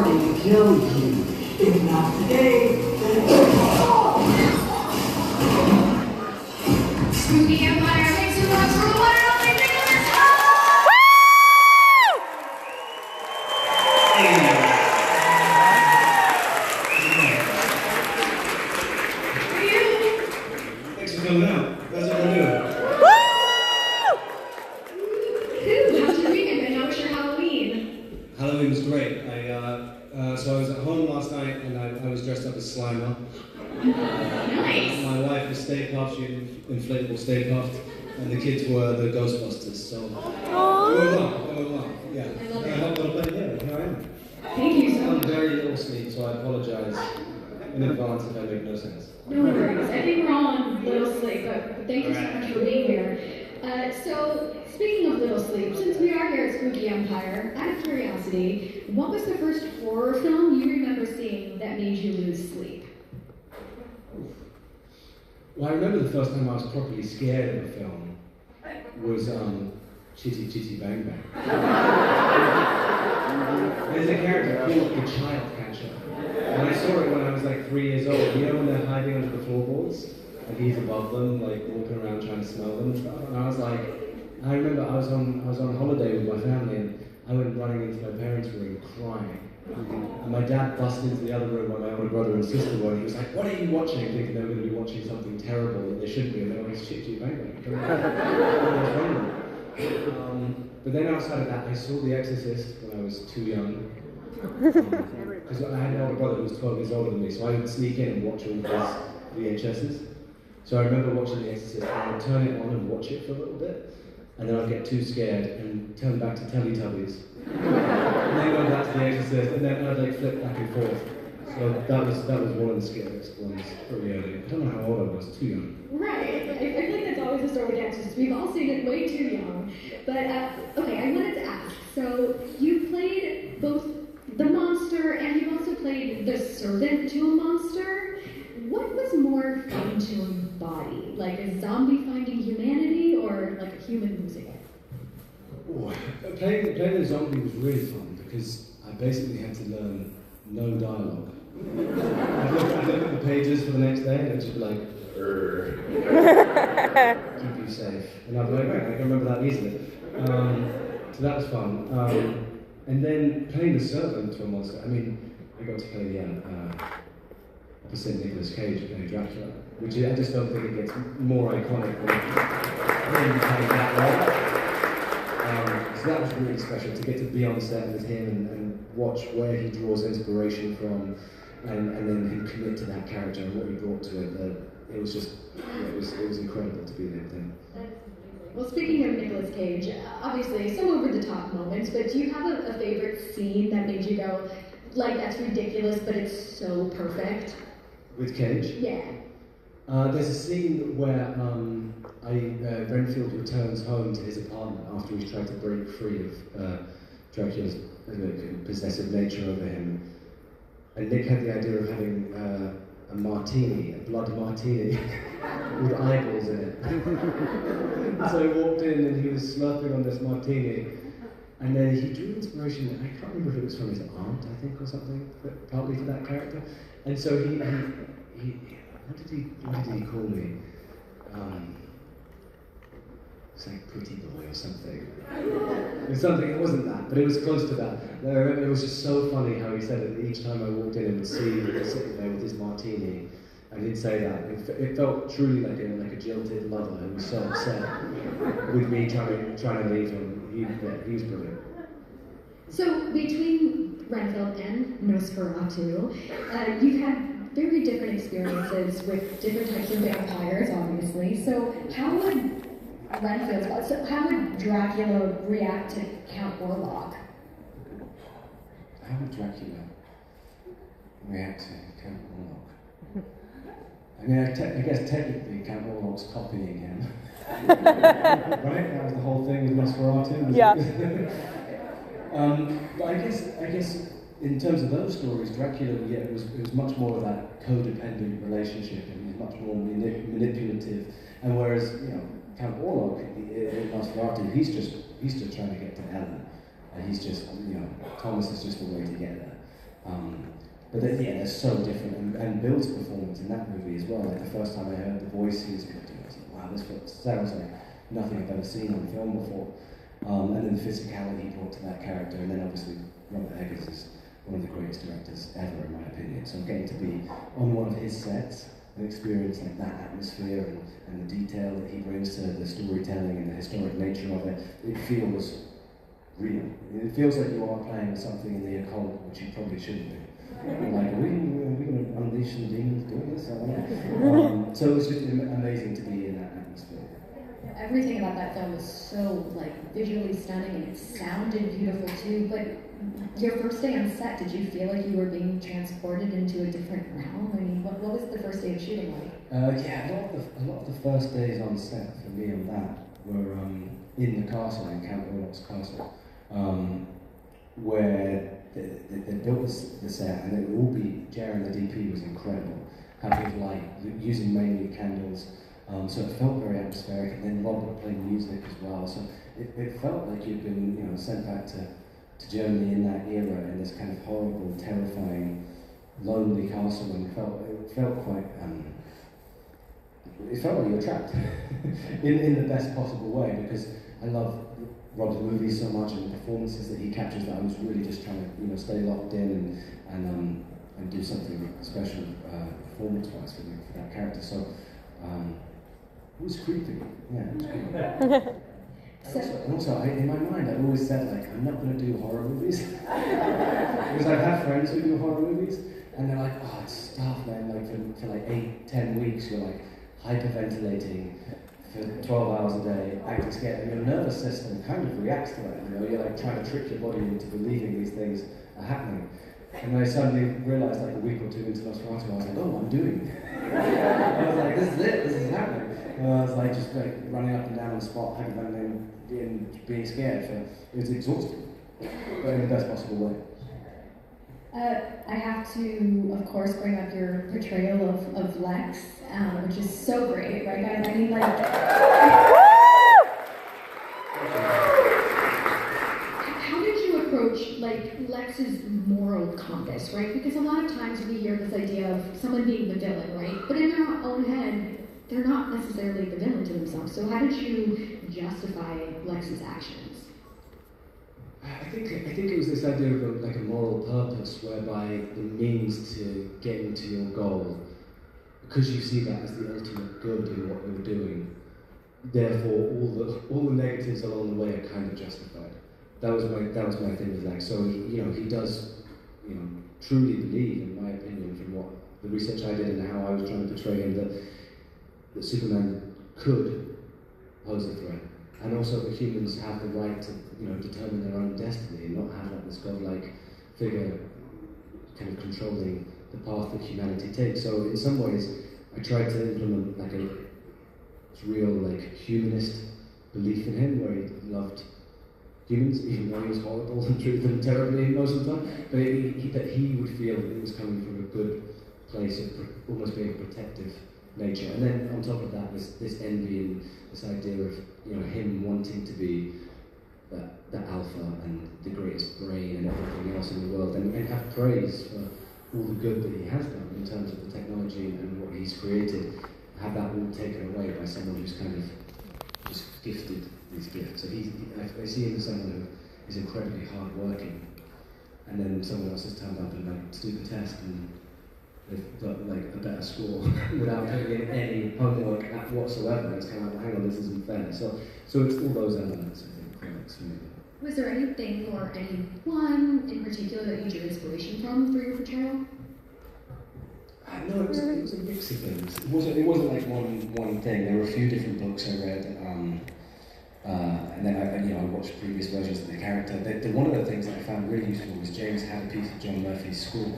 starting to kill you. If not today, then tomorrow. Spooky Empire makes a run for one and only Nicholas Thanks for coming out. How's everyone doing? How's your weekend been? How was your Halloween? Halloween was great. So I was at home last night and I was dressed up as Slimer. Nice. My wife was Stay Puft, she inflatable Stay Puft, and the kids were the Ghostbusters. So going well. Yeah. I love I it. hope I'll play here. Here I am. Thank you so I'm much. very little sleep, so I apologize in advance if I make no sense. No worries. I think we're all on little sleep, but thank you so much for being here. So, speaking of little sleep, since we are here at Spooky Empire, out of curiosity, what was the first horror film you remember seeing that made you lose sleep? Well, I remember the first time I was properly scared of a film was Chitty Chitty Bang Bang. There's a character called the Child Catcher, and I saw it when I was like 3 years old. You know when they're hiding under the floorboards, and he's above them, like walking around trying to smell them and stuff. And I was like, I remember I was on holiday with my family, and I went running into my parents' room crying. And my dad busted into the other room where my older brother and sister were, and he was like, "What are you watching?" Thinking they were going to be watching something terrible that they shouldn't be, and they were like, "Shit, you bang bang." But then outside of that, I saw The Exorcist when I was too young. Because I had an older brother who was 12 years older than me, so I would sneak in and watch all of his VHSs. So I remember watching The Exorcist, and I'd turn it on and watch it for a little bit, and then I'd get too scared and turn back to Teletubbies. And then go back to The Exorcist, and then I'd like flip back and forth. So that was one of the scariest ones pretty early. I don't know how old I was, too young. Right. I feel like that's always the story with The Exorcist. We've all seen it way too young. But, okay, I wanted to ask. So, you played both the monster and you also played the servant to a monster. What was more fun to embody? Like a zombie finding humanity or like a human losing it? Oh, playing the zombie was really fun because I basically had to learn no dialogue. I'd look at the pages for the next day and it'd just be like, keep you safe. And I'd be like, right, I can remember that easily. So that was fun. And then playing the servant to a monster, I mean, I got to play opposite Nicolas Cage playing Dracula, which I just don't think it gets more iconic than him playing that role. So that was really special to get to be on set with him and watch where he draws inspiration from, and then him commit to that character and what he brought to it. It was just, it was incredible to be there with him. Well, speaking of Nicolas Cage, obviously some over-the-top moments, but do you have a favorite scene that made you go, like, that's ridiculous, but it's so perfect? With Cage? Yeah. There's a scene where Renfield returns home to his apartment after he's tried to break free of Dracula's possessive nature over him. And Nick had the idea of having a martini, a blood martini, with eyeballs in it. So he walked in and he was slurping on this martini. And then he drew inspiration, I can't remember if it was from his aunt, I think, or something, but partly for that character. And so he what did he call me? It's like pretty boy or something. It wasn't that, but it was close to that. I remember it was just so funny how he said it each time I walked in and would see him sitting there with his martini, and he'd say that. It felt truly like a jilted lover who was so upset with me trying to leave him. He was brilliant. So, between Renfield and Nosferatu, you've had very different experiences with different types of vampires, obviously. So, how would Dracula react to Count Orlok? How would Dracula react to Count Orlok? I mean, I guess technically Count Orlok's copying him. Right? That was the whole thing with Nosferatu. Yeah. But I guess in terms of those stories, Dracula, it was much more of that codependent relationship, and he's much more manipulative. And whereas, Count Orlok in Nosferatu, he's just trying to get to Ellen, and he's just, Thomas is just a way to get there. But they're so different, and Bill's performance in that movie as well. Like the first time I heard the voice he was going to do, I was like, wow, this sounds like nothing I've ever seen on film before. And then the physicality he brought to that character, and then obviously Robert Eggers is one of the greatest directors ever, in my opinion. So getting to be on one of his sets and experience like that atmosphere and the detail that he brings to the storytelling and the historic nature of it, it feels real. It feels like you are playing something in the occult, which you probably shouldn't be. You're like, are we going to unleash some demons doing this? So it was just amazing to be in that atmosphere. Everything about that film was so like visually stunning, and it sounded beautiful too. But your first day on set, did you feel like you were being transported into a different realm? I mean, what was the first day of shooting like? Yeah, a lot of the first days on set for me on that were in the castle, in Count Orlok's castle, where they built the set, and it would all be, Jerry, the DP, was incredible. Having light, using mainly candles, so it felt very atmospheric, and then Rob would play music as well, so it felt like you'd been sent back to Germany in that era, in this kind of horrible, terrifying, lonely castle, and it felt quite, it felt like you were trapped, in the best possible way, because I love Rob's movies so much and the performances that he captures, that I was really just trying to stay locked in and do something special performance-wise for that character. So it was creepy. Yeah, it was creepy. And also, in my mind, I've always said, like, I'm not going to do horror movies. Because I've had friends who do horror movies, and they're like, oh, it's tough, man. Like, for like 8-10 weeks, you're like hyperventilating for 12 hours a day, acting scared, and your nervous system kind of reacts to that. You're like trying to trick your body into believing these things are happening. And I suddenly realized, like a week or two into Nosferatu, I was like, oh, I'm doing it. I was like, this is it, this is happening. And I was like, just like running up and down the spot, hyperventilating, being scared. It was exhausting, but in the best possible way. I have to, of course, bring up your portrayal of Lex, which is so great, right, guys? I mean, like... How did you approach, like, Lex's moral compass, right? Because a lot of times we hear this idea of someone being the villain, right? But in their own head, they're not necessarily the villain to themselves. So how did you justify Lex's actions? I think it was this idea of a moral purpose, whereby the means to getting to your goal, because you see that as the ultimate good in what you're doing, therefore all the negatives along the way are kind of justified. That was my thing with Lex. So he does truly believe, in my opinion, from what the research I did and how I was trying to portray him, that Superman could pose a threat. And also that humans have the right to, determine their own destiny and not have this godlike figure kind of controlling the path that humanity takes. So in some ways, I tried to implement a real humanist belief in him, where he loved humans, even though he was horrible and treated them terribly most of the time. But that he would feel that it was coming from a good place of almost being protective nature. And then on top of that, this envy and this idea of him wanting to be the alpha and the greatest brain and everything else in the world, and have praise for all the good that he has done in terms of the technology and what he's created, have that all taken away by someone who's kind of just gifted these gifts. So I see him as someone who is incredibly hard-working, and then someone else has turned up and to do the test and they've got a better score without putting in any homework whatsoever. It's kind of like, hang on, this isn't fair. So it's all those elements, I think, that makes me. Was there anything or anyone in particular that you drew inspiration from for your portrayal? No, it was a mix of things. It wasn't like one thing. There were a few different books I read, and then I watched previous versions of the character. One of the things that I found really useful was James had a piece of John Murphy's score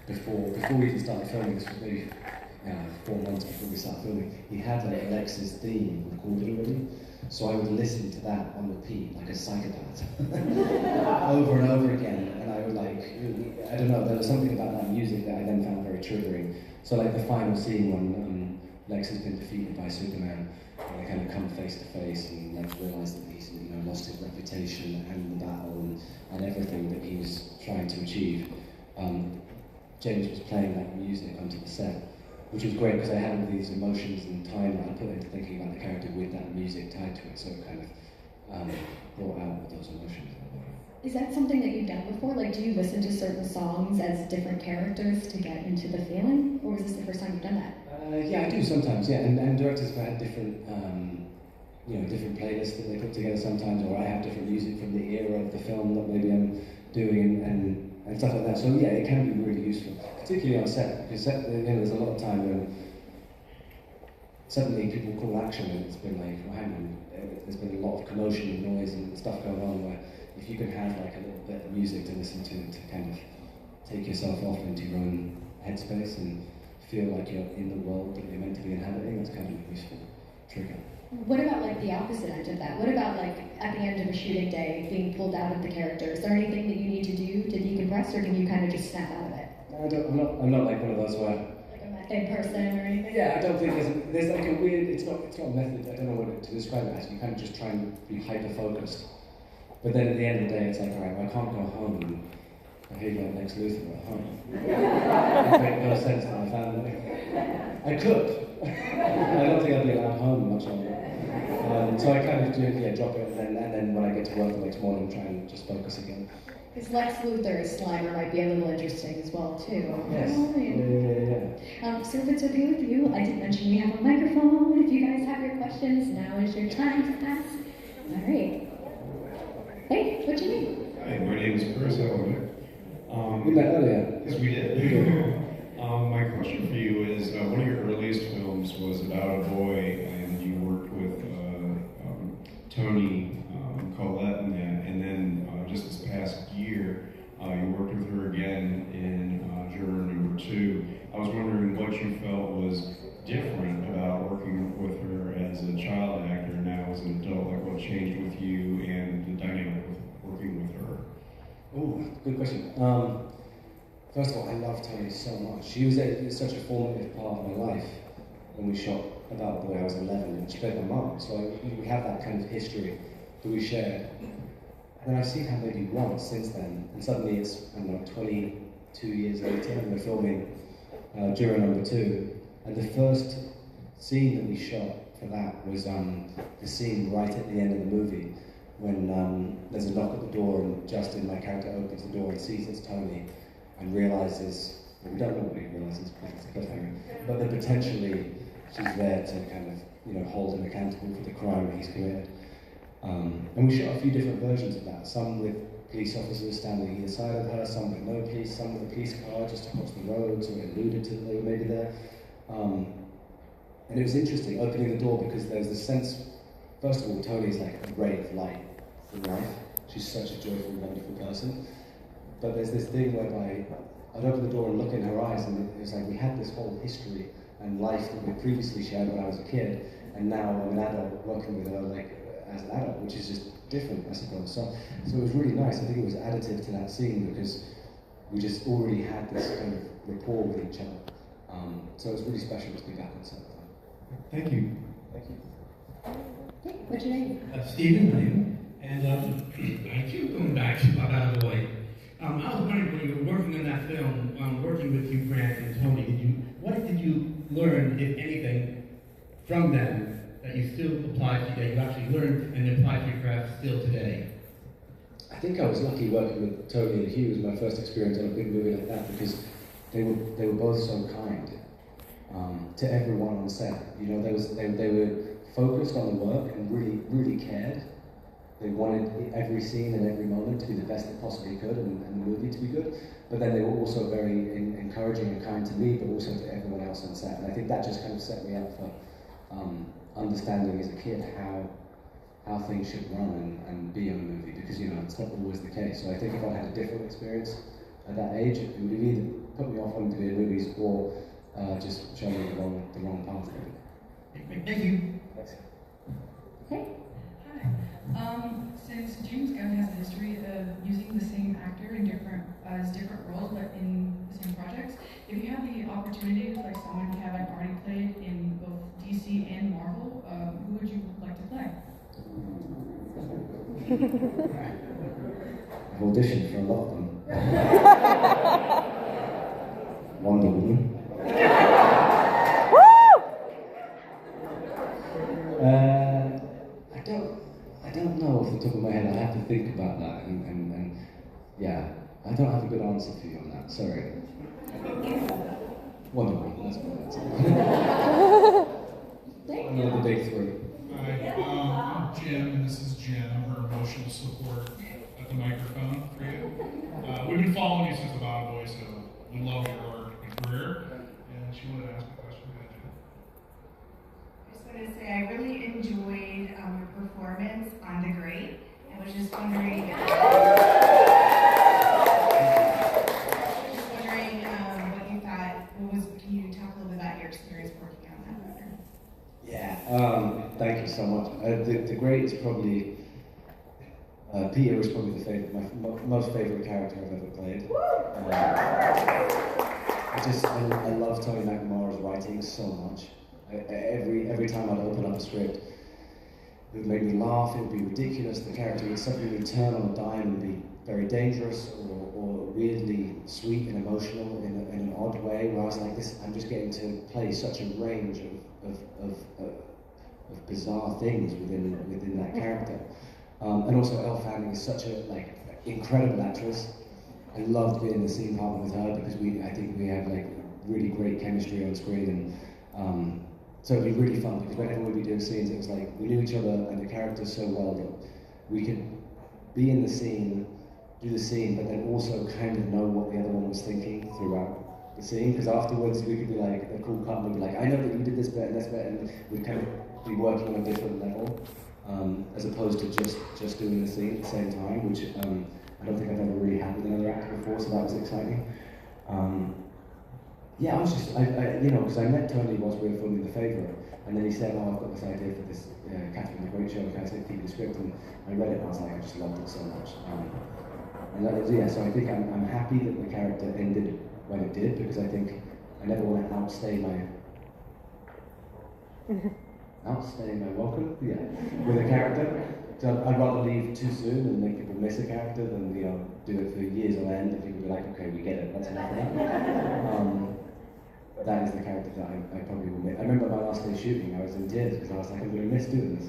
before we even started filming. This was maybe 4 months before we started filming. He had Lex's theme recorded already, so I would listen to that on repeat like a psychopath over and over again. And I would I don't know, there was something about that music that I then found very triggering. So the final scene when Lex has been defeated by Superman, and they kind of come face to face and realise that he's lost his reputation and the battle and everything that he was trying to achieve. James was playing that music onto the set, which was great because I had all these emotions and time that I put into thinking about the character with that music tied to it, so it kind of brought out all those emotions. Is that something that you've done before? Like, do you listen to certain songs as different characters to get into the feeling? Or was this the first time you've done that? Yeah, I do sometimes, yeah. And directors have had different, different playlists that they put together sometimes, or I have different music from the era of the film that maybe I'm doing and stuff like that. So yeah, it can be really useful, particularly on set, because there's a lot of time when suddenly people call action and it's been like, well, hang on, there's been a lot of commotion and noise and stuff going on where if you can have like a little bit of music to listen to kind of take yourself off into your own headspace and feel like you're in the world that you're meant to be inhabiting, that's kind of a useful trigger. What about like the opposite end of that? What about like at the end of a shooting day, being pulled out of the character? Is there anything that you need to do to decompress, or can you kind of just snap out of it? I'm not like one of those where Like a method person or anything? Yeah, I don't think there's like a weird, it's not a method, I don't know what to describe it as, you kind of just try and be hyper-focused. But then at the end of the day, it's like, alright, well, I can't go home and behave like Lex Luthor at home. It makes no sense to my family. I could. I don't think I'd be allowed home much longer. So I kind of drop it, and then when I get to work the next morning, try and just focus again. Because Lex Luthor's Slimer might be a little interesting as well, too. Yes. Yeah. So if it's okay with you, I did mention we have a microphone. If you guys have your questions, now is your time to ask. All right. Hey, what's your name? Hi, my name is Chris. We met earlier. Yes, we did. My question for you is, one of your earliest films was about a boy, and you worked with Tony Collette in that, and then just this past year, you worked with her again in Juror number 2. I was wondering what you felt was different about working with her as a child actor now as an adult, like what changed with you and the dynamic of working with her. Oh, good question. First of all, I love Tony so much. She was such a formative part of my life when we shot About the Boy I was 11, and she played my mum, so we have that kind of history that we shared. And then I've seen her maybe once since then, and suddenly it's, I don't know, 22 years later, and we're filming Juror number 2, and the first scene that we shot for that was the scene right at the end of the movie, when there's a knock at the door and Justin, my character, opens the door and sees it's Tony and realizes, well, we don't know what he realizes because it's a cliffhanger, but that potentially she's there to kind of, hold him accountable for the crime that he's committed. And we shot a few different versions of that, some with police officers standing either side of her, some with no police, some with a police car just across the road, so it alluded to that they were maybe there. And it was interesting, opening the door, because there's this sense, first of all, Tony's like a ray of light in life. She's such a joyful, wonderful person. But there's this thing whereby I'd open the door and look in her eyes, and it was like we had this whole history and life that we previously shared when I was a kid, and now I'm an adult working with her like as an adult, which is just different, I suppose. So it was really nice. I think it was additive to that scene because we just already had this kind of rapport with each other. So it was really special to be back on set. Thank you. Thank you. Hey, what's your name? Stephen William, and I keep going back to About a Boy. I was wondering, when you were working on that film, working with Hugh Grant and Tony, what did you learn, if anything, from them that you still apply to, that you actually learned and apply to your craft still today? I think I was lucky working with Tony and Hugh. It was my first experience on a big movie like that because they were both so kind to everyone on set. They were focused on the work and really cared. They wanted every scene and every moment to be the best it possibly could, and the movie to be good. But then they were also very encouraging and kind to me, but also to everyone else on set. And I think that just kind of set me up for understanding as a kid how things should run and be on a movie, because it's not always the case. So I think if I'd had a different experience at that age, it would have either put me off wanting to be in movies or just shown me the wrong path. Thank you. Thanks. Hey. Hi. Since James Gunn has a history of using the same actor in different roles, but in the same projects, if you had the opportunity, like someone you haven't already played in both DC and Marvel, who would you like to play? I've auditioned for a lot of them. Wonder Woman. I don't know off the top of my head. I have to think about that, and yeah, I don't have a good answer for you on that. Sorry. Wonder Woman. That's my answer. One of the big three. Hi, I'm Jim, and this is Jen. I'm her emotional support at the microphone for you. We've been following you since the Bottom Boy, so we love your work and career. And she wanted to ask a question. Go ahead, Jen. I just want to say I really enjoyed your performance on The Great. I was just wondering, what you thought. Can you talk a little bit about your experience working on that movie? Yeah, thank you so much. The Great is probably, Peter was probably my most favourite character I've ever played. I love Tony McNamara's writing so much. Every time I'd open up a script, it would make me laugh, it would be ridiculous, the character would suddenly turn on a dime and be very dangerous or weirdly sweet and emotional in an odd way, where I was like, I'm just getting to play such a range of bizarre things within that character. And also Elle Fanning is such a incredible actress. I loved being in the scene partner with her because I think we had really great chemistry on screen, and so it'd be really fun because whenever we'd be doing scenes, it was like we knew each other and the characters so well that we could be in the scene, do the scene, but then also kind of know what the other one was thinking throughout the scene. Because afterwards we could be like a cool cut, and we'd be like, I know that you did this bit and this bit, and we'd kind of be working on a different level, as opposed to just doing the scene at the same time, which I don't think I've ever really had with another actor before, so that was exciting. Yeah, I was just, because I met Tony whilst we were filming The Favourite, and then he said, I've got this idea for this Catherine the Great show, can I take the script? And I read it and I was like, I just loved it so much. And that was, so I think I'm happy that the character ended when it did, because I think I never want to outstay my welcome, with a character. So I'd rather leave too soon and make people miss a character than do it for years on end and people be like, okay, we get it, that's enough of that. That is the character that I probably will miss. I remember my last day shooting, I was in tears because I was like, I'm going to miss doing this.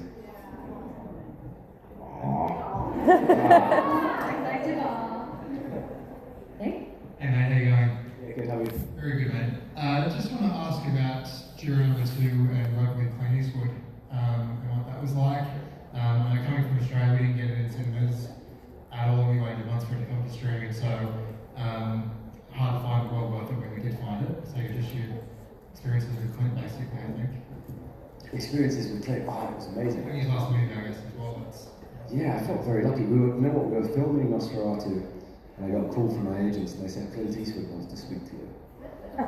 Hey mate, how you going? Yeah, good, how are you? Very good, mate. I just want to ask about Juror number 2 and working with Clint Eastwood, and what that was like. I know coming from Australia, we didn't get it in cinemas at all. We waited months for it to come to streaming, so hard to find, well worth it when we did find it. So just your experiences with Clint, basically, I think. Experiences with Clint, it was amazing. His last movie, I guess, as well. Yeah, I felt very lucky. We were filming Nosferatu, and I got a call from my agents, and they said, Clint Eastwood wants to speak to you. And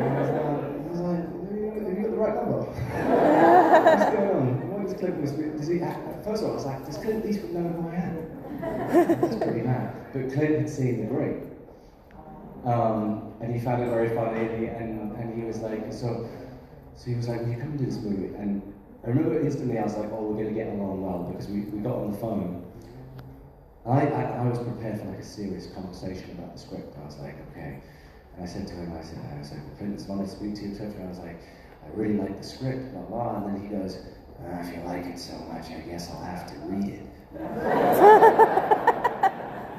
I was like, have you got the right number? What's going on? What does Clint want to speak? Does he? First of all, I was like, does Clint Eastwood know who I am? That's pretty mad. But Clint had seen The Great. And he found it very funny, and he was like, so he was like, will you come and do this movie? And I remember instantly I was like, oh, we're going to get along well, because we got on the phone. I was prepared for a serious conversation about the script. I was like, okay. And I said to him, I was like, Clint's wanted to speak to you, etc. I was like, I really like the script, blah, blah. And then he goes, if you like it so much, I guess I'll have to read it.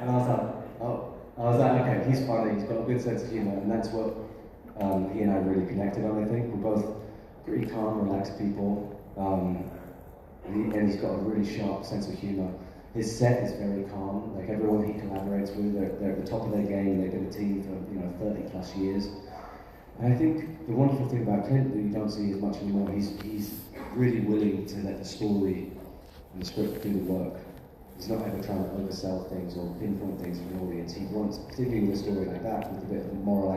And I was like, oh. I was like, okay, he's funny, he's got a good sense of humour, and that's what he and I really connected on, I think. We're both pretty calm, relaxed people, and he's got a really sharp sense of humour. His set is very calm, like everyone he collaborates with, they're at the top of their game, they've been a team for 30 plus years. And I think the wonderful thing about Clint that you don't see as much anymore, he's really willing to let the story and the script do the work. He's not ever trying to oversell things or pinpoint things for the audience. He wants, particularly with a story like that, with a bit of moral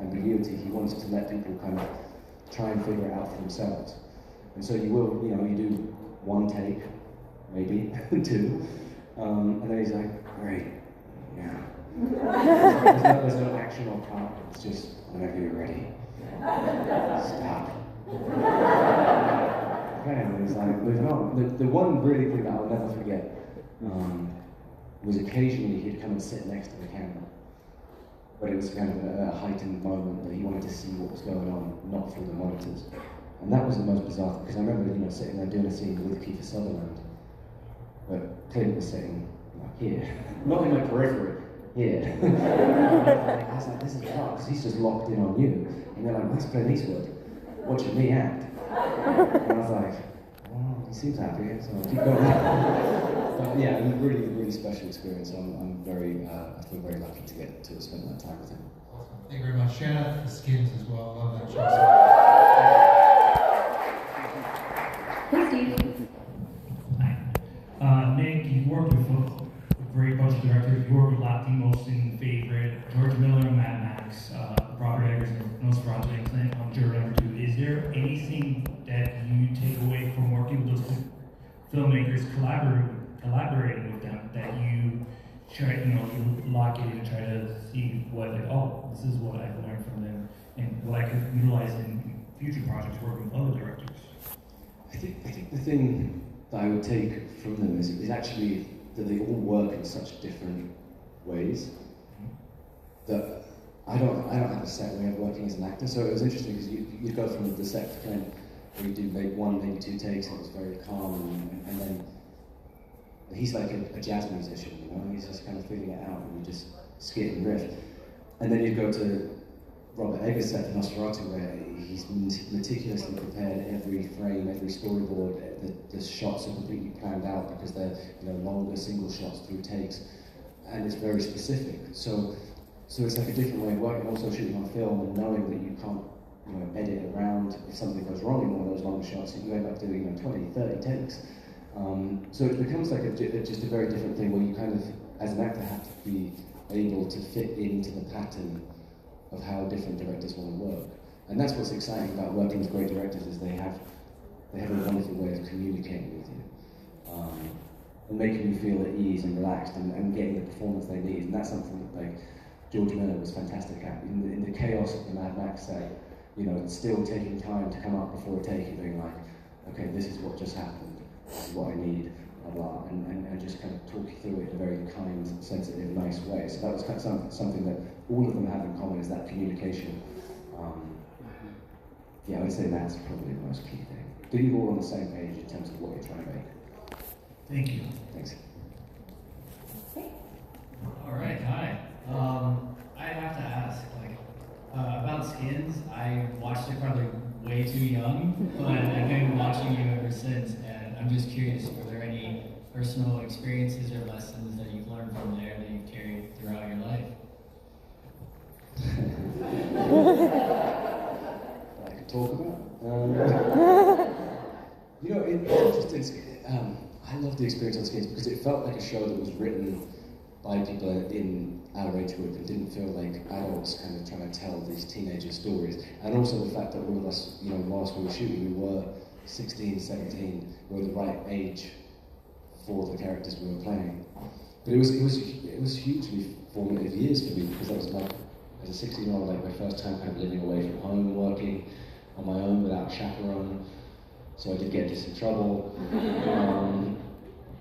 ambiguity, he wants to let people kind of try and figure it out for themselves. And so you will, you do one take, maybe, two, and then he's like, great, yeah. There's no action or cut, it's just whenever you're ready. Stop. Okay, and he's like, moving on. The one really thing that I'll never forget was occasionally he'd come and sit next to the camera. but it was kind of a heightened moment that he wanted to see what was going on, not through the monitors. And that was the most bizarre thing, because I remember, sitting there doing a scene with Kiefer Sutherland, but Clint was sitting here, not in my periphery, here. I was like, this is hard, because he's just locked in on you. And they're like, that's Clint Eastwood, watching me act. And I was like, oh, he seems happy, so I'll keep going. But yeah, it was a really, really special experience. I'm very, I feel very lucky to get to spend that time with him. Awesome. Thank you very much. Shout out to Skins as well. I love that show. Hey, Steve. Hi. Nick, you've worked with a great bunch of directors. You worked with Latinos in Favorite, George Miller on Mad Max, Robert Eggers in Nosferatu, and Clint on Juror number 2. Is there anything that you take away from working with those filmmakers, collaborating with them, that you try, you lock in and try to see what, like, oh, this is what I've learned from them, and what I could utilize in future projects working with other directors? I think the thing that I would take from them is actually that they all work in such different ways that I don't have a set way of working as an actor. So it was interesting because you go from the set to Clint, where you do one, maybe 2 takes, and it was very calm, and then he's like a jazz musician, he's just kind of feeling it out, and you just skip and riff. And then you go to Robert Eggers' set for Nosferatu, where he's meticulously prepared every frame, every storyboard. The shots are completely planned out because they're longer single shots through takes, and it's very specific. So it's like a different way of working. Also shooting on film and knowing that you can't edit around if something goes wrong in one of those long shots, you end up doing 20, 30 takes. So it becomes like just a very different thing where you kind of, as an actor, have to be able to fit into the pattern of how different directors want to work. And that's what's exciting about working with great directors, is they have a wonderful way of communicating with you. And making you feel at ease and relaxed and getting the performance they need. And that's something that like George Miller was fantastic at. In the chaos of the Mad Max set, still taking time to come up before a take and being like, okay, this is what just happened, this is what I need, blah, blah, and just kind of talk you through it in a very kind, sensitive, nice way. So that was kind of something that all of them have in common, is that communication. Yeah, I would say that's probably the most key thing. That you're all on the same page in terms of what you're trying to make. Thank you. Thanks. All right, hi. I have to ask, about Skins. I watched it probably way too young, but I've been watching you ever since, and I'm just curious, were there any personal experiences or lessons that you've learned from there that you've carried throughout your life? I could talk about. It's interesting. I love the experience on Skins because it felt like a show that was written by people in our age group and didn't feel like adults kind of trying to tell these teenager stories. And also the fact that all of us, whilst we were shooting, we were 16, 17, we were the right age for the characters we were playing. But it was hugely formative years for me, because that was as a 16-year-old, my first time kind of living away from home, working on my own without a chaperone. So I did get into some trouble.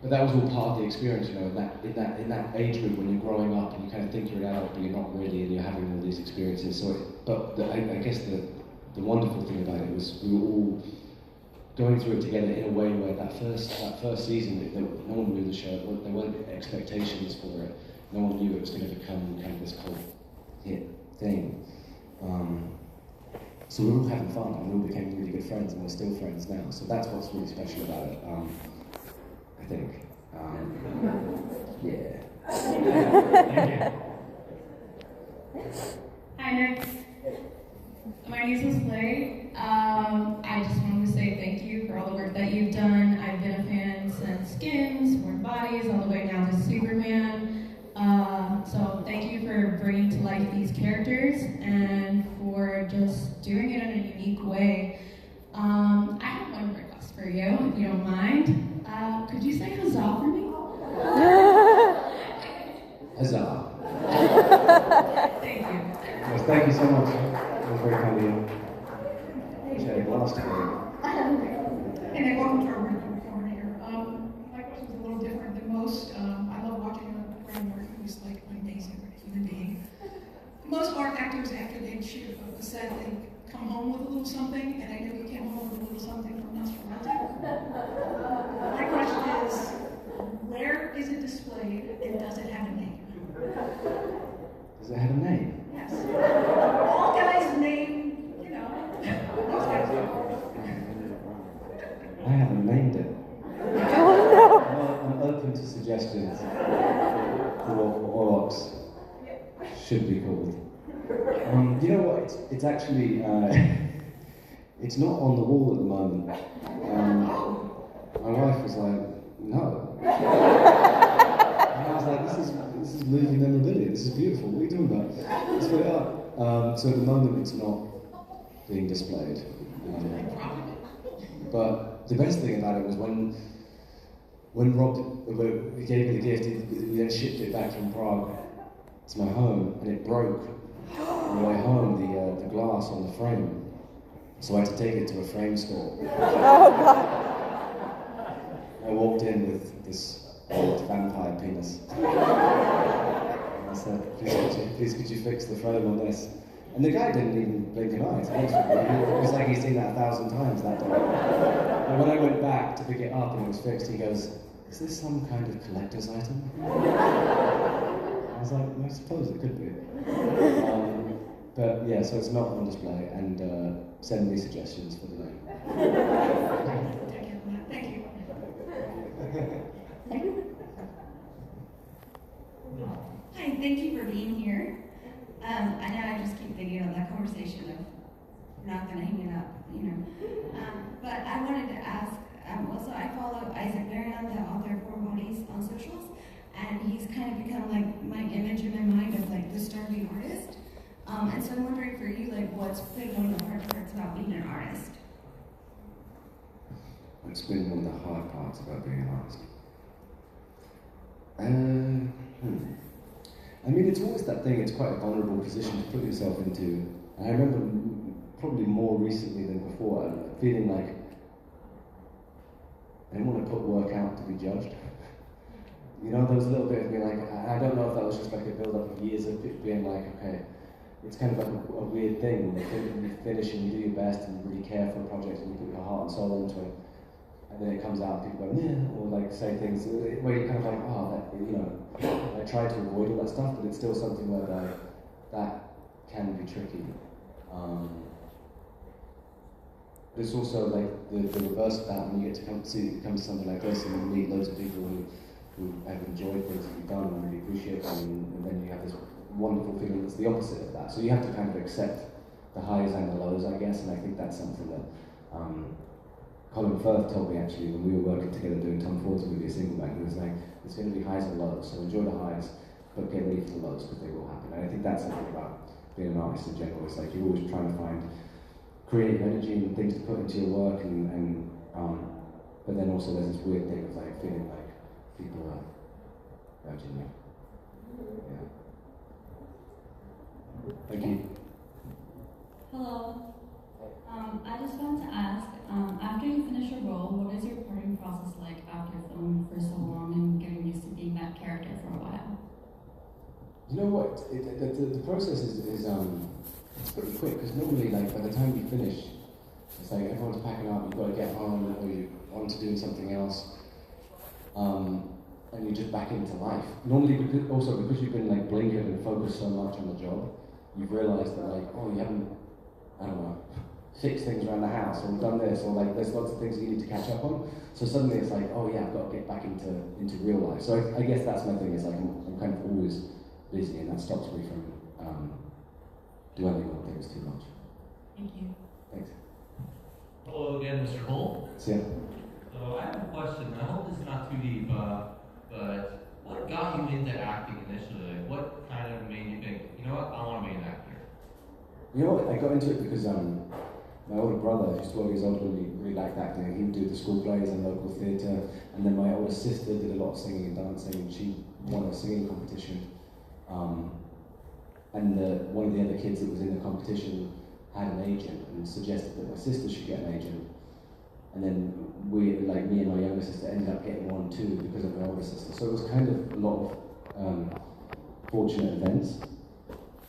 But that was all part of the experience, in that age group when you're growing up and you kind of think you're an adult, but you're not really, and you're having all these experiences. I guess the wonderful thing about it was we were all going through it together in a way where that first season, no one knew the show. There weren't expectations for it. No one knew it was going to become kind of this cult hit thing. So we were all having fun, and we all became really good friends, and we're still friends now. So that's what's really special about it. I think. Yeah. Hi, Nick. My name is Slay. I just wanted to say thank you for all the work that you've done. I've been a fan since Skins, Warm Bodies, all the way now to Superman. So thank you for bringing to life these characters and for just doing it in a unique way. I have one request for you, if you don't mind. Could you say huzzah for me? Huzzah. Thank you. Yes, thank you so much. It was very kind of you. Wish I had a blast today. And welcome to our performer here. My question is a little different than most. I love watching a friend work who's like an amazing human being. open to suggestions for what Orlox should be called. You know what? It's actually it's not on the wall at the moment. My wife was like, no. And I was like, this is movie memorabilia. This is beautiful. What are you talking about? Let's put it up. So at the moment, it's not being displayed. But the best thing about it was when Rob gave me the gift, we then shipped it back from Prague to my home, and it broke on the way home, the glass on the frame. So I had to take it to a frame store. Oh, God. I walked in with this old vampire penis. And I said, please could you fix the frame on this? And the guy didn't even blink an eye, to be honest with you. It was like he'd seen that 1,000 times that day. And when I went back to pick it up and it was fixed, he goes, is this some kind of collector's item? I was like, well, I suppose it could be. But yeah, so it's not on display, and send me suggestions for the name. Thank you. Hi, thank you for being here. I know I just keep thinking of that conversation of we're not going to hang it up, you know. But I wanted to ask, so I follow Isaac Varian, the author of Four Bodies, on socials, and he's kind of become like my image in my mind of like the starving artist. And so I'm wondering for you, like, what's been one of the hard parts about being an artist? What's been one of the hard parts about being an artist? I mean, it's always that thing, it's quite a vulnerable position to put yourself into. And I remember probably more recently than before, feeling like I didn't want to put work out to be judged. You know, there was a little bit of me like, I don't know if that was just like a build-up of years of it being like, okay, it's kind of like a weird thing. You finish and you do your best and you really care for a project and you put your heart and soul into it. And then it comes out and people go, yeah, or like say things where you're kind of like, oh, that, you know, I try to avoid all that stuff, but it's still something where that can be tricky. But it's also like the reverse of that, when you get to come to something like this and you meet loads of people who have enjoyed things that you've done and really appreciate them, and then you have this wonderful feeling that's the opposite of that. So you have to kind of accept the highs and the lows, I guess, and I think that's something that Colin Firth told me actually when we were working together doing Tom Ford's movie, Singleback. He was like, there's going to be highs and lows, so enjoy the highs, but get ready for the lows because they will happen. And I think that's something about being an artist in general. It's like you're always trying to find creative energy and things to put into your work, but then also there's this weird thing of like feeling like people are judging you. Yeah. Thank you. Hello. I just wanted to ask, after you finish your role, what is your parting process like after filming for so long and getting used to being that character for a while? You know what? The process is it's pretty quick because normally, like by the time you finish, it's like everyone's packing up. You've got to get home, or you're on to doing something else, and you're just back into life. Normally, because you've been like blinkered and focused so much on the job, you've realised that like, oh, you haven't, I don't know, fixed things around the house, or done this, or like there's lots of things you need to catch up on. So suddenly it's like, oh yeah, I've got to get back into real life. So I guess that's my thing, is like I'm kind of always busy, and that stops me from dwelling on things too much. Thank you. Thanks. Hello again, Mr. Hoult. Yeah. So I have a question. I hope this is not too deep, but what got you into acting initially? Like, what kind of made you think, you know what, I want to be an actor? You know what, I got into it because my older brother, who's 12 years older than me, really liked acting. He would do the school plays and local theatre, and then my older sister did a lot of singing and dancing, and she won a singing competition. And one of the other kids that was in the competition had an agent and suggested that my sister should get an agent. And then we, like me and my younger sister, ended up getting one too because of my older sister. So it was kind of a lot of fortunate events.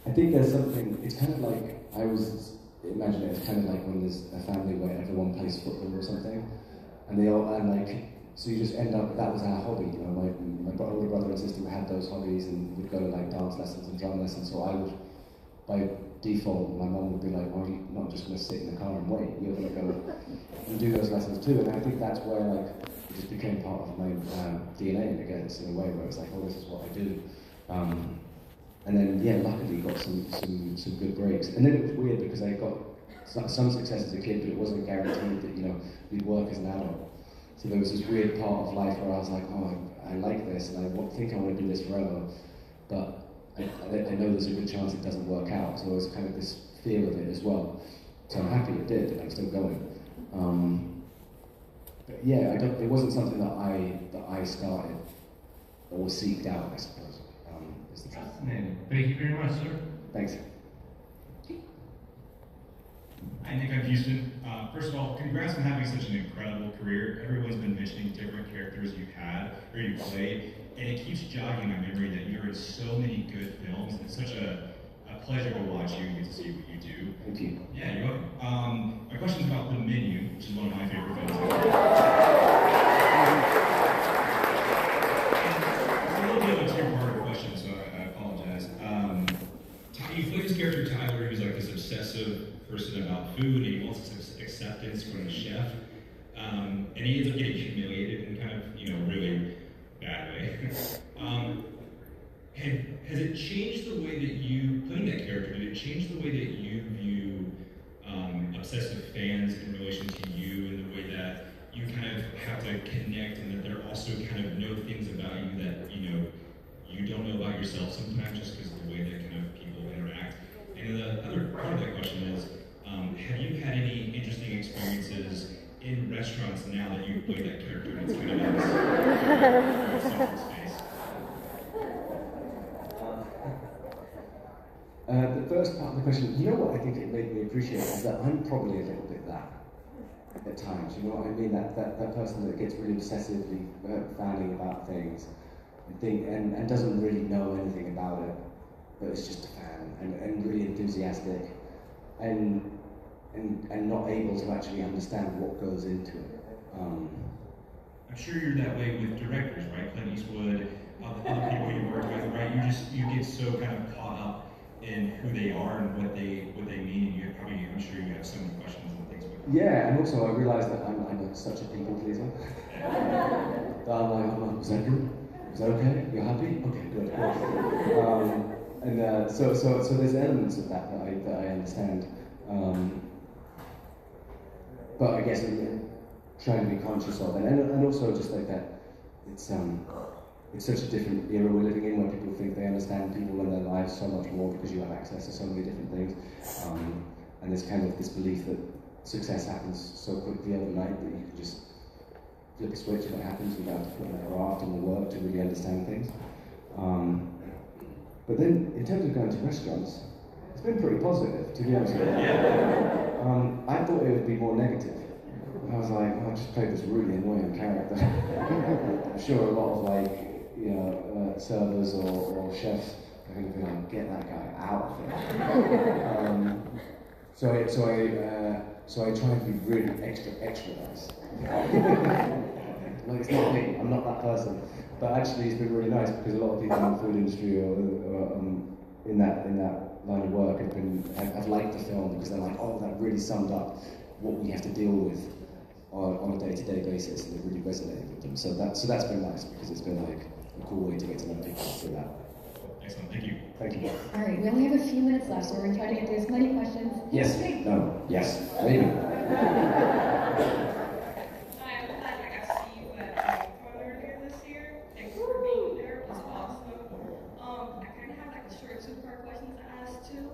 I think there's something, it's kind of like, I always imagine it as kind of like when there's a family where everyone plays football or something, and they all, and like, so you just end up, that was our hobby, you know, my older brother and sister had those hobbies and would go to like dance lessons and drum lessons, so I would, by default, my mum would be like, well, you're not just going to sit in the car and wait, you're going to go and do those lessons too. And I think that's where like it just became part of my DNA, I guess, in a way where it's like, oh, this is what I do. And then, yeah, luckily got some good breaks. And then it was weird because I got some success as a kid, but it wasn't guaranteed that, you know, you'd work as an adult. So there was this weird part of life where I was like, oh, I like this, and I think I want to do this forever, but I know there's a good chance it doesn't work out. So there was kind of this fear of it as well. So I'm happy it did, and I'm still going. But yeah, it wasn't something that I started or seeked out, I suppose. Is the truth. Thank you very much, sir. Thanks. Hi, Nick, I'm Houston. First of all, congrats on having such an incredible career. Everyone's been mentioning different characters you've had, or you played, and it keeps jogging my memory that you're in so many good films. It's such a pleasure to watch you and get to see what you do. Thank you. Yeah, you're welcome. My question is about The Menu, which is one of my favorite films. It's a little bit of a two-part question, so I apologize. You play this character Tyler, who's like this obsessive person about food, and he wants acceptance from the chef, and he ends up getting humiliated in kind of, you know, really bad way. Has it changed the way that you, playing that character, did it change the way that you view obsessive fans in relation to you, and the way that you kind of have to connect, and that they're also kind of know things about you that, you know, you don't know about yourself sometimes just because of the way that kind of people interact? And the other part of that question is, have you had any interesting experiences in restaurants now that you play that character and it's kind of in this space? The first part of the question, you know what I think it made me appreciate is that I'm probably a little bit that at times, you know what I mean? That person that gets really obsessively fanning about things and doesn't really know anything about it, but it's just a fan and really enthusiastic and not able to actually understand what goes into it. I'm sure you're that way with directors, right? Clint Eastwood, other people you work with, right? You get so kind of caught up in who they are and what they mean, and I'm sure you have so many questions and things. Yeah, and also I realised that I'm such a people pleaser. That I'm like, was that good? Was that okay? You're happy? Okay, good. So there's elements of that I understand. But I guess I'm trying to be conscious of it, and also just like that, it's such a different era we're living in, where people think they understand people and their lives so much more because you have access to so many different things, and there's kind of this belief that success happens so quickly overnight that you can just flip a switch and it happens without putting the graft and the work to really understand things. But then, in terms of going to restaurants, it's been pretty positive, to be honest with you. I thought it would be more negative. I was like, oh, I just played this really annoying character. I'm sure a lot of servers or chefs are going to be like, get that guy out of here. So I try to be really extra nice. Like, it's not me, I'm not that person. But actually it's been really nice because a lot of people in the food industry or in that line of work have liked the film because they're like, oh, that really summed up what we have to deal with on a day-to-day basis, and it really resonated with them. So that's been nice because it's been like a cool way to get to know people through that. Excellent, thank you. Thank you. All right, we only have a few minutes left, so we're going to try to get through as many questions. Yes. No. Yes. Maybe. I'm glad I got to see you at Con earlier this year. Thanks for being there. It was awesome. I kind of have like a short two-part question to ask too.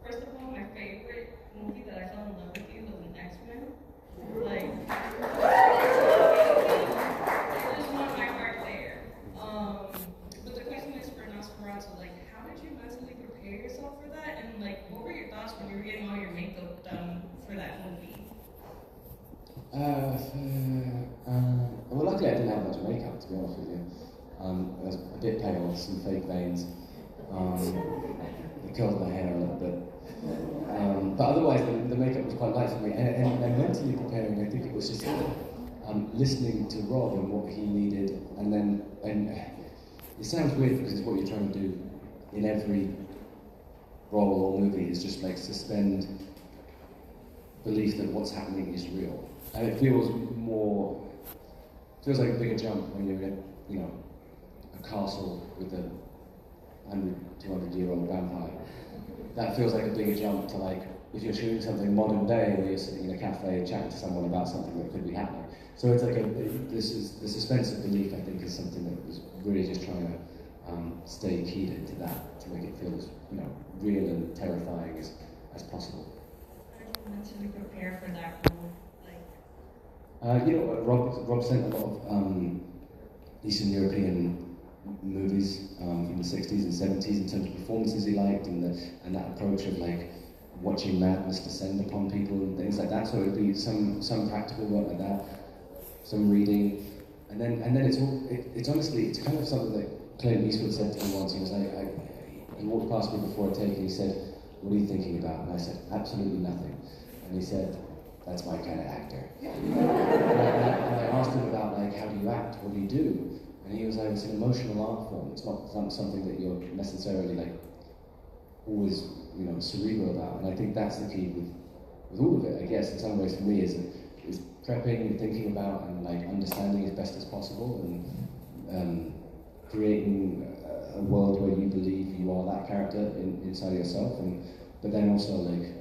First of all, my favorite movie that I fell in love with you was an X-Men. Like, there's one of my heart there. But the question is for Nosferatu, like, how did you mentally prepare yourself for that? And like, what were your thoughts when you were getting all your makeup done for that movie? Well, luckily I didn't have much makeup, to be honest with you. I was a bit pale with some fake veins. It killed my hair a little bit. But otherwise, the makeup was quite light for me. And mentally preparing, I think it was just listening to Rob and what he needed. And it sounds weird because it's what you're trying to do in every role or movie, is just like suspend belief that what's happening is real. And it feels more feels like a bigger jump when you're in, you know, a castle with a 100, 200-year-old vampire. That feels like a bigger jump to like, if you're shooting something modern day where you're sitting in a cafe chatting to someone about something that could be happening. So it's like the suspense of belief, I think, is something that was really just trying to stay keyed into that to make it feel as, you know, real and terrifying as possible. How did you mentally prepare for that role? You know, Rob sent a lot of Eastern European movies from the 60s and 70s in terms of performances he liked and that approach of like watching madness descend upon people and things like that. So it would be some practical work like that, some reading, and then it's honestly it's kind of something that Clint Eastwood said to me once. He was like, he walked past me before a take and he said, "What are you thinking about?" And I said, "Absolutely nothing." And he said, "That's my kind of actor." and I asked him about like, how do you act? What do you do? And he was like, it's an emotional art form. It's not something that you're necessarily like always, you know, cerebral about. And I think that's the key with all of it. I guess in some ways for me is prepping and thinking about and like understanding as best as possible and creating a world where you believe you are that character inside yourself, but then also like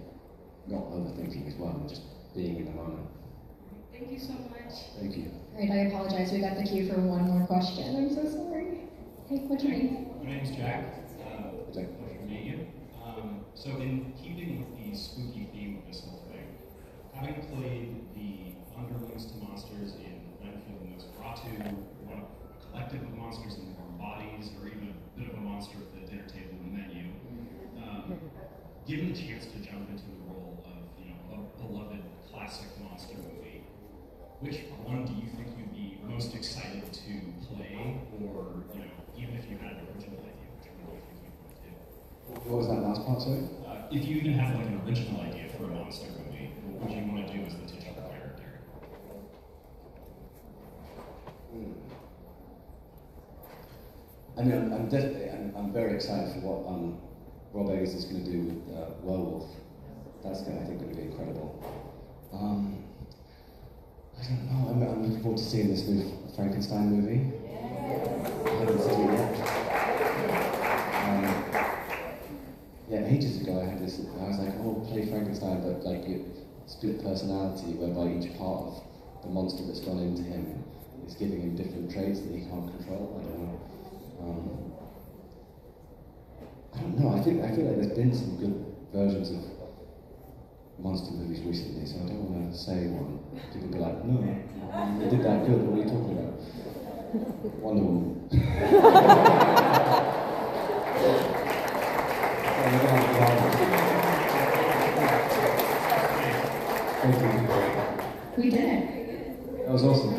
not overthinking as well and just being in the moment. Thank you so much. Thank you. Great, I apologize. We got the cue for one more question. I'm so sorry. Hey, what's your name? My name's Jack. Pleasure to meet you. So in keeping with the spooky theme of this whole thing, having played the underlings to monsters in Renfield and Nosferatu, one of a collective of monsters in their own bodies, or even a bit of a monster at the dinner table and menu, given the chance to jump into the role of, you know, a beloved classic monster movie, which one do you think you'd be most excited to play, or, you know, even if you had an original idea, which one do you think you'd want to do? What was that last part, sorry? If you even had like an original idea for a monster movie, what would you want to do as the titular character? I mean, I'm definitely, I'm very excited for what Rob Eggers is going to do with Werewolf. That's I think going to be incredible. I don't know. I'm looking forward to seeing this new Frankenstein movie. I haven't seen it yet. Yeah, ages ago I had this. I was like, oh, play Frankenstein, but like split personality, whereby each part of the monster that's gone into him is giving him different traits that he can't control. I don't know. I don't know. I feel like there's been some good versions of monster movies recently, so I don't want to say one. People be like, no, they did that good. What are you talking about? Wonder Woman. We did it. That was awesome.